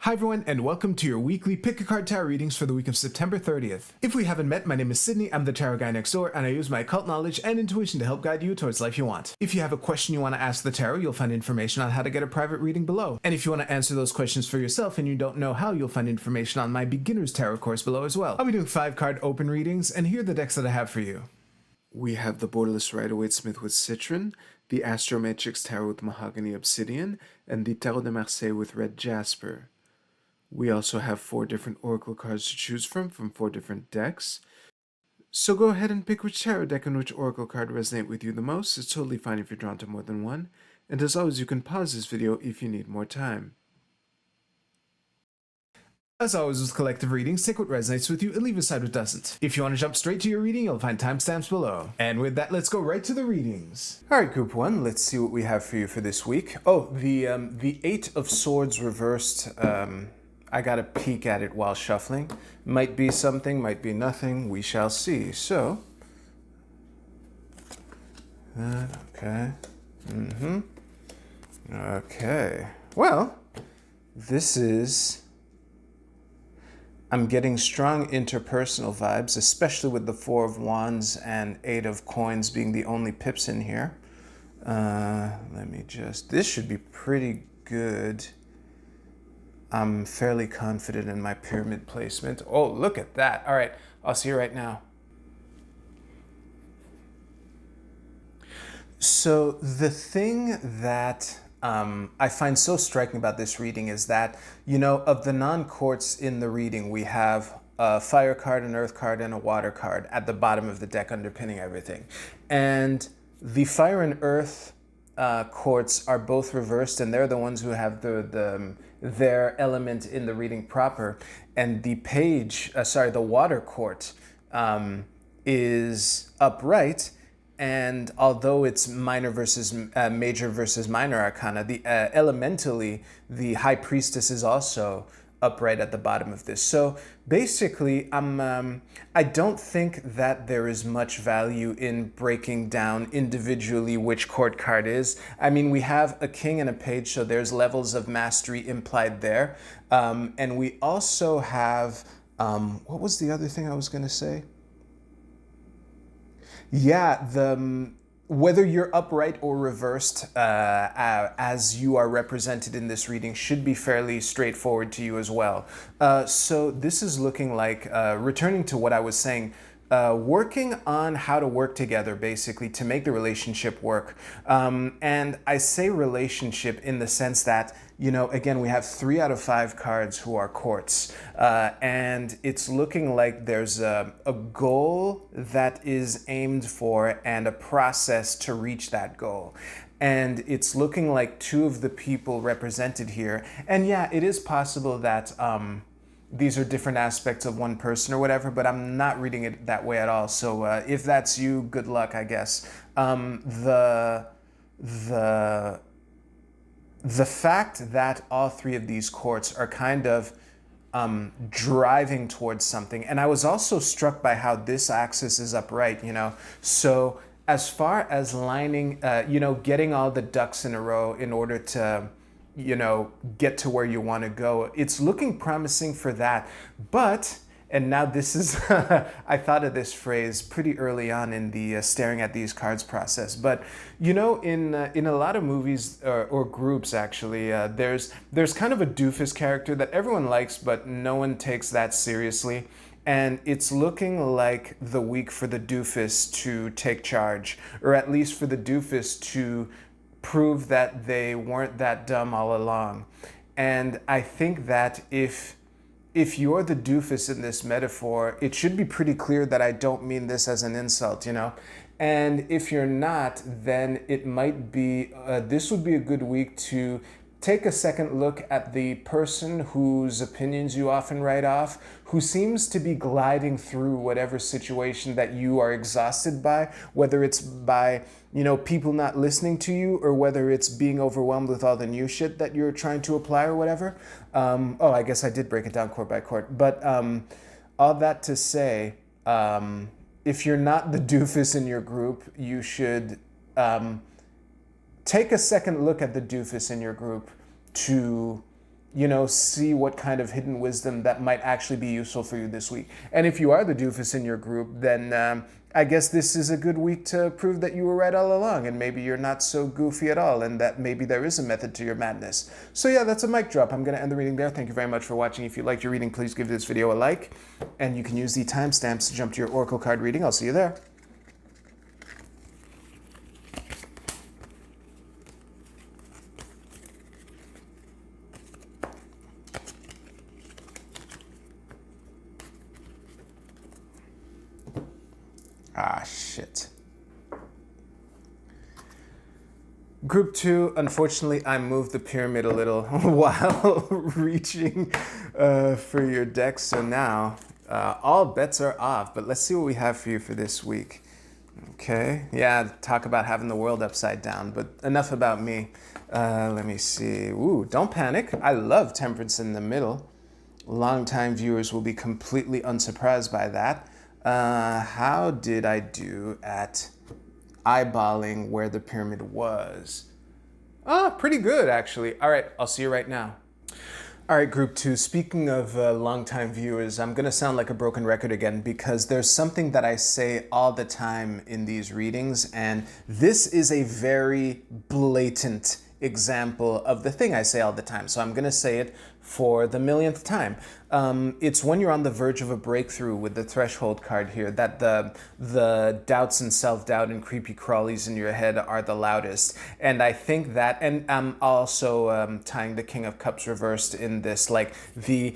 Hi everyone, and welcome to your weekly Pick a Card Tarot readings for the week of September 30th. If we haven't met, my name is Sydney, I'm the tarot guy next door, and I use my occult knowledge and intuition to help guide you towards life you want. If you have a question you want to ask the tarot, you'll find information on how to get a private reading below. And if you want to answer those questions for yourself and you don't know how, you'll find information on my beginner's tarot course below as well. I'll be doing 5-card open readings, and here are the decks that I have for you. We have the Borderless Rider-Waite-Smith with Citron, the Astro Matrix Tarot with Mahogany Obsidian, and the Tarot de Marseille with Red Jasper. We also have 4 different oracle cards to choose from 4 different decks. So go ahead and pick which tarot deck and which oracle card resonate with you the most. It's totally fine if you're drawn to more than one. And as always, you can pause this video if you need more time. As always with collective readings, take what resonates with you and leave aside what doesn't. If you want to jump straight to your reading, you'll find timestamps below. And with that, let's go right to the readings. Alright, Group 1, let's see what we have for you for this week. Oh, the 8 of Swords reversed. I got a peek at it while shuffling. Might be something, might be nothing. We shall see. So, okay. Okay. Well, this is... I'm getting strong interpersonal vibes, especially with the 4 of Wands and 8 of Coins being the only pips in here. Let me just... This should be pretty good. I'm fairly confident in my pyramid placement. Oh, look at that. All right, I'll see you right now. So the thing that I find so striking about this reading is that, you know, of the non-quartz in the reading, we have a fire card, an earth card, and a water card at the bottom of the deck underpinning everything. And the fire and earth quartz are both reversed, and they're the ones who have their element in the reading proper. And the the water quartz is upright. And although it's major versus minor arcana, elementally, the high priestess is also upright at the bottom of this. So basically, I don't think that there is much value in breaking down individually which court card is. I mean, we have a king and a page, so there's levels of mastery implied there. And we also have, what was the other thing I was going to say? Yeah, whether you're upright or reversed as you are represented in this reading should be fairly straightforward to you as well. So this is looking like, returning to what I was saying, working on how to work together, basically, to make the relationship work. And I say relationship in the sense that, you know, again, we have 3 out of 5 cards who are quartz. And it's looking like there's a goal that is aimed for and a process to reach that goal. And it's looking like 2 of the people represented here. And yeah, it is possible that these are different aspects of one person or whatever, but I'm not reading it that way at all. So if that's you, good luck, I guess. The fact that all 3 of these quartz are kind of driving towards something. And I was also struck by how this axis is upright, you know. So as far as lining, you know, getting all the ducks in a row in order to, you know, get to where you want to go, it's looking promising for that. But, and now this is, I thought of this phrase pretty early on in the staring at these cards process. But, you know, in a lot of movies or groups, actually, there's kind of a doofus character that everyone likes, but no one takes that seriously. And it's looking like the week for the doofus to take charge, or at least for the doofus to prove that they weren't that dumb all along. And I think that if you're the doofus in this metaphor, it should be pretty clear that I don't mean this as an insult, you know? And if you're not, then it might be, this would be a good week to take a second look at the person whose opinions you often write off, who seems to be gliding through whatever situation that you are exhausted by, whether it's by, you know, people not listening to you, or whether it's being overwhelmed with all the new shit that you're trying to apply or whatever. Oh, I guess I did break it down court by court. But all that to say, if you're not the doofus in your group, you should take a second look at the doofus in your group to you know, see what kind of hidden wisdom that might actually be useful for you this week. And if you are the doofus in your group, then I guess this is a good week to prove that you were right all along, and maybe you're not so goofy at all, and that maybe there is a method to your madness. So yeah, that's a mic drop. I'm going to end the reading there. Thank you very much for watching. If you liked your reading, please give this video a like, and you can use the timestamps to jump to your Oracle card reading. I'll see you there. Ah, shit. Group 2, unfortunately, I moved the pyramid a little while reaching for your deck. So now all bets are off, but let's see what we have for you for this week. Okay, yeah, talk about having the world upside down, but enough about me. Let me see. Ooh, don't panic. I love temperance in the middle. Longtime viewers will be completely unsurprised by that. How did I do at eyeballing where the pyramid was? Ah, pretty good, actually. All right, I'll see you right now. All right, group 2, speaking of longtime viewers, I'm going to sound like a broken record again because there's something that I say all the time in these readings, and this is a very blatant example of the thing I say all the time. So I'm going to say it for the millionth time. It's when you're on the verge of a breakthrough with the threshold card here that the doubts and self-doubt and creepy crawlies in your head are the loudest. And I think that, and I'm also tying the King of Cups reversed in this, like the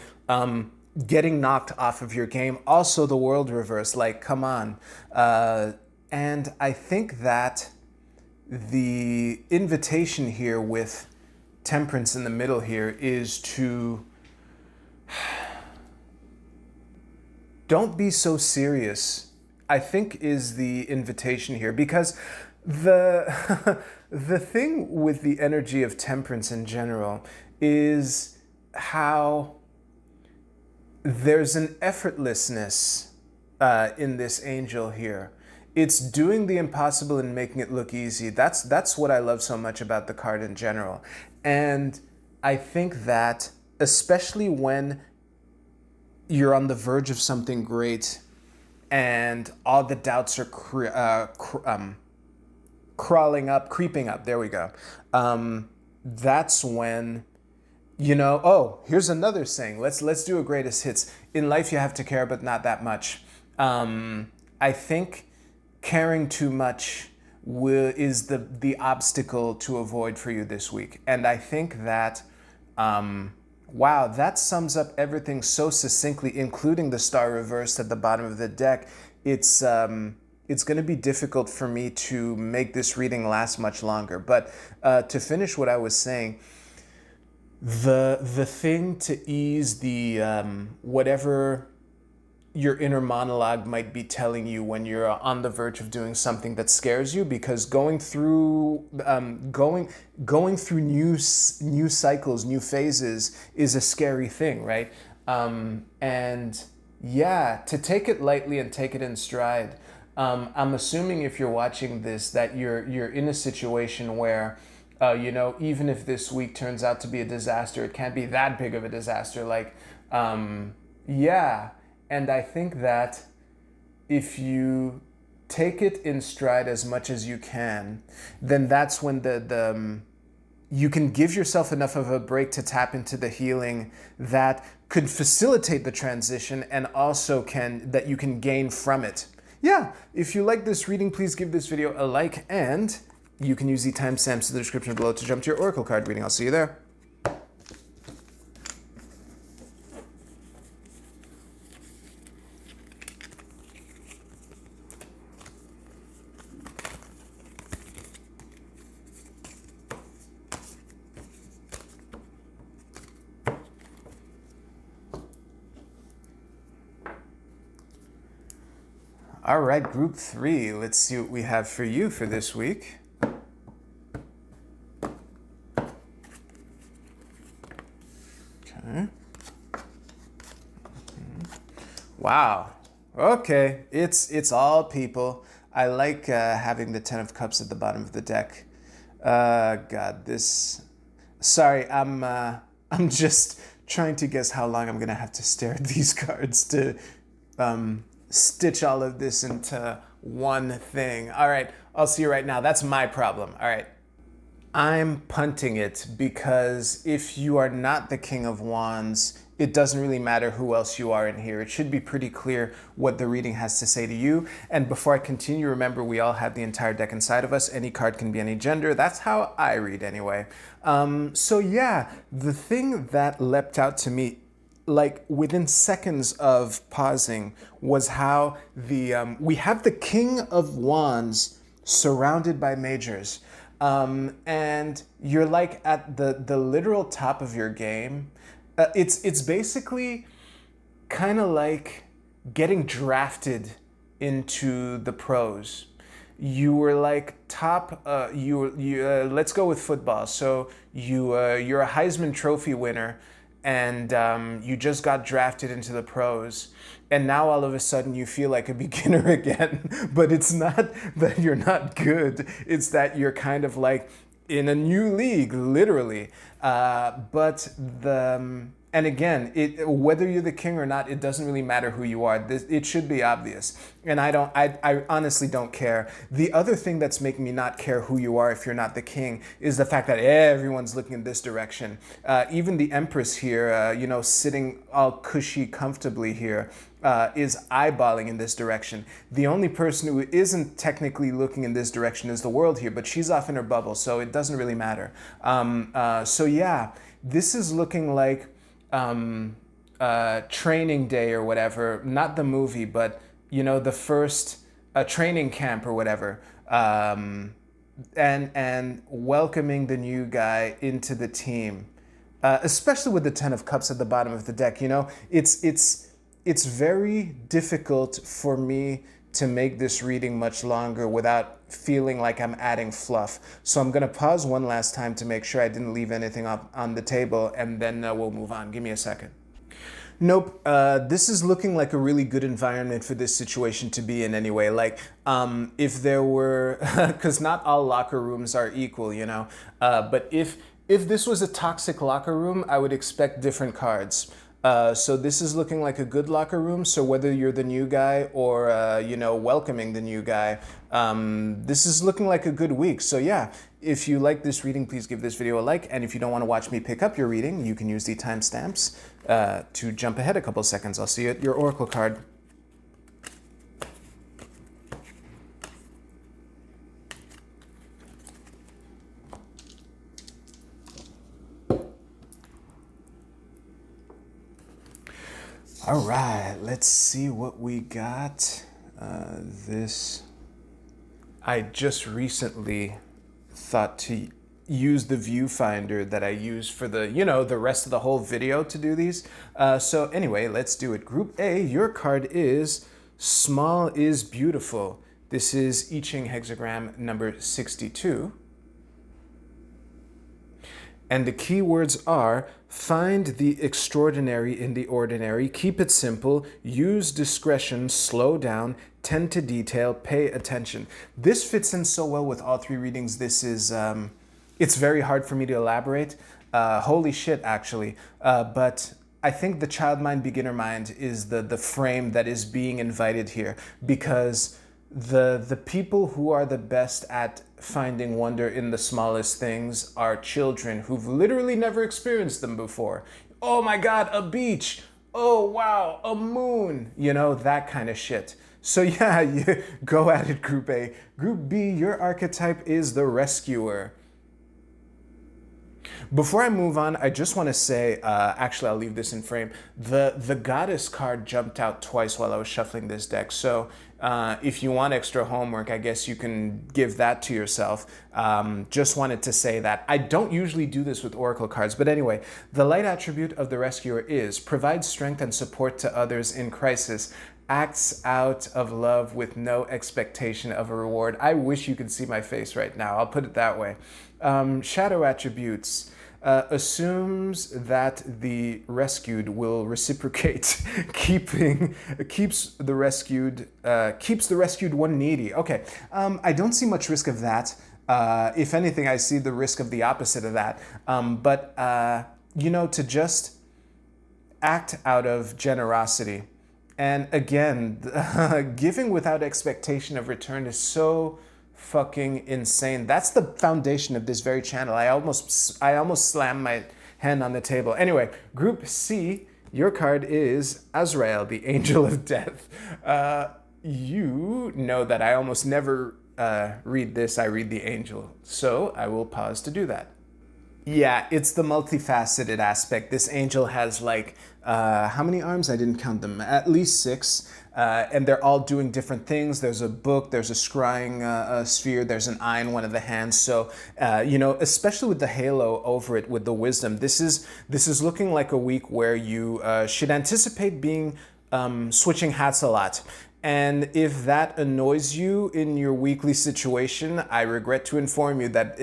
getting knocked off of your game, also the world reversed, like come on. And I think that the invitation here with temperance in the middle here is to don't be so serious, I think, is the invitation here, because the the thing with the energy of temperance in general is how there's an effortlessness in this angel here. It's doing the impossible and making it look easy. That's what I love so much about the card in general. And I think that especially when you're on the verge of something great and all the doubts are creeping up, there we go. That's when, you know, oh, here's another saying. Let's do a greatest hits. In life, you have to care, but not that much. I think caring too much is the obstacle to avoid for you this week. And I think that, wow, that sums up everything so succinctly, including the star reversed at the bottom of the deck. It's going to be difficult for me to make this reading last much longer. But to finish what I was saying, the thing to ease the whatever your inner monologue might be telling you when you're on the verge of doing something that scares you, because going through new cycles, new phases is a scary thing, right? And yeah, to take it lightly and take it in stride. I'm assuming if you're watching this that you're in a situation where you know, even if this week turns out to be a disaster, it can't be that big of a disaster. Like, yeah. And I think that if you take it in stride as much as you can, then that's when you can give yourself enough of a break to tap into the healing that could facilitate the transition and also that you can gain from it. Yeah, if you like this reading, please give this video a like, and you can use the timestamps in the description below to jump to your Oracle card reading. I'll see you there. All right, group 3, let's see what we have for you for this week. Okay. Wow. Okay, it's all people. I like having the 10 of Cups at the bottom of the deck. God, this... Sorry, I'm I'm just trying to guess how long I'm gonna have to stare at these cards to stitch all of this into one thing. All right, I'll see you right now. That's my problem. All right. I'm punting it because if you are not the King of Wands, it doesn't really matter who else you are in here. It should be pretty clear what the reading has to say to you. And before I continue, remember we all have the entire deck inside of us. Any card can be any gender. That's how I read anyway. So yeah, the thing that leapt out to me like within seconds of pausing was how we have the King of Wands surrounded by majors. And you're like at the literal top of your game. It's basically kind of like getting drafted into the pros. You were like top. Let's go with football. So you're a Heisman Trophy winner, and you just got drafted into the pros. And now all of a sudden you feel like a beginner again, but it's not that you're not good. It's that you're kind of like in a new league, literally. And again, whether you're the king or not, it doesn't really matter who you are. It should be obvious. And I honestly don't care. The other thing that's making me not care who you are if you're not the king is the fact that everyone's looking in this direction. Even the Empress here, sitting all cushy comfortably here, is eyeballing in this direction. The only person who isn't technically looking in this direction is the world here, but she's off in her bubble, so it doesn't really matter. So yeah, this is looking like Training Day or whatever, not the movie, but the first training camp or whatever, and welcoming the new guy into the team, especially with the Ten of Cups at the bottom of the deck. It's very difficult for me to make this reading much longer without feeling like I'm adding fluff. So I'm gonna pause one last time to make sure I didn't leave anything up on the table, and then we'll move on. Give me a second. Nope, this is looking like a really good environment for this situation to be in anyway. Like, if there were, because not all locker rooms are equal, but if this was a toxic locker room, I would expect different cards. So this is looking like a good locker room. So whether you're the new guy or, welcoming the new guy, this is looking like a good week. So yeah, if you like this reading, please give this video a like. And if you don't want to watch me pick up your reading, you can use the timestamps to jump ahead a couple seconds. I'll see you at your Oracle card. All right, let's see what we got. I just recently thought to use the viewfinder that I use for the rest of the whole video to do these. So anyway, let's do it. Group A, your card is Small is Beautiful. This is I Ching hexagram number 62. And the keywords are: find the extraordinary in the ordinary, keep it simple, use discretion, slow down, tend to detail, pay attention. This fits in so well with all three readings. This is, it's very hard for me to elaborate. Holy shit, actually. But I think the child mind, beginner mind is the frame that is being invited here, because the people who are the best at finding wonder in the smallest things are children who've literally never experienced them before. Oh my God, a beach. Oh wow, a moon. That kind of shit. So yeah, you go at it, Group A. Group B, your archetype is the rescuer. Before I move on, I just want to say, actually I'll leave this in frame. The goddess card jumped out twice while I was shuffling this deck. So if you want extra homework, I guess you can give that to yourself. Just wanted to say that. I don't usually do this with Oracle cards, but anyway, the light attribute of the rescuer is: provides strength and support to others in crisis, acts out of love with no expectation of a reward. I wish you could see my face right now. I'll put it that way. Shadow attributes: assumes that the rescued will reciprocate, keeps the rescued one needy. Okay, I don't see much risk of that. If anything, I see the risk of the opposite of that. But to just act out of generosity. And again, giving without expectation of return is so fucking insane. That's the foundation of this very channel. I almost slammed my hand on the table. Anyway, Group C, your card is Azrael, the Angel of Death. You know that I almost never read this. I read the Angel. So I will pause to do that. Yeah, it's the multifaceted aspect. This angel has like, how many arms? I didn't count them. At least 6. And they're all doing different things. There's a book, there's a scrying sphere, there's an eye in one of the hands. So, especially with the halo over it with the wisdom, this is looking like a week where you should anticipate being switching hats a lot. And if that annoys you in your weekly situation, I regret to inform you that,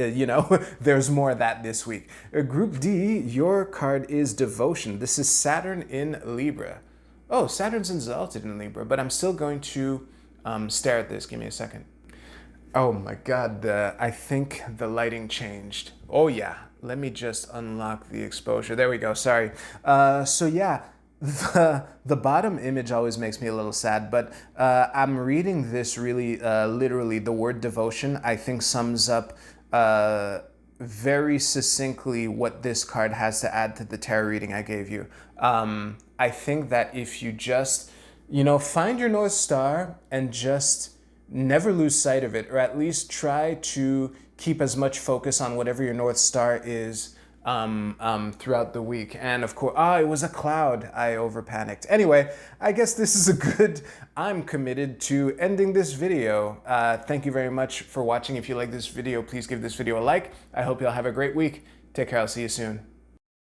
there's more of that this week. Group D, your card is Devotion. This is Saturn in Libra. Oh, Saturn's exalted in Libra, but I'm still going to stare at this. Give me a second. Oh my God, I think the lighting changed. Oh yeah, let me just unlock the exposure. There we go, sorry. So yeah. The bottom image always makes me a little sad, but I'm reading this really literally. The word devotion, I think, sums up very succinctly what this card has to add to the tarot reading I gave you. I think that if you just, find your North Star and just never lose sight of it, or at least try to keep as much focus on whatever your North Star is throughout the week. And of course, it was a cloud. I over panicked. Anyway, I guess this is a good, I'm committed to ending this video. Thank you very much for watching. If you like this video, please give this video a like. I hope you'll have a great week. Take care. I'll see you soon.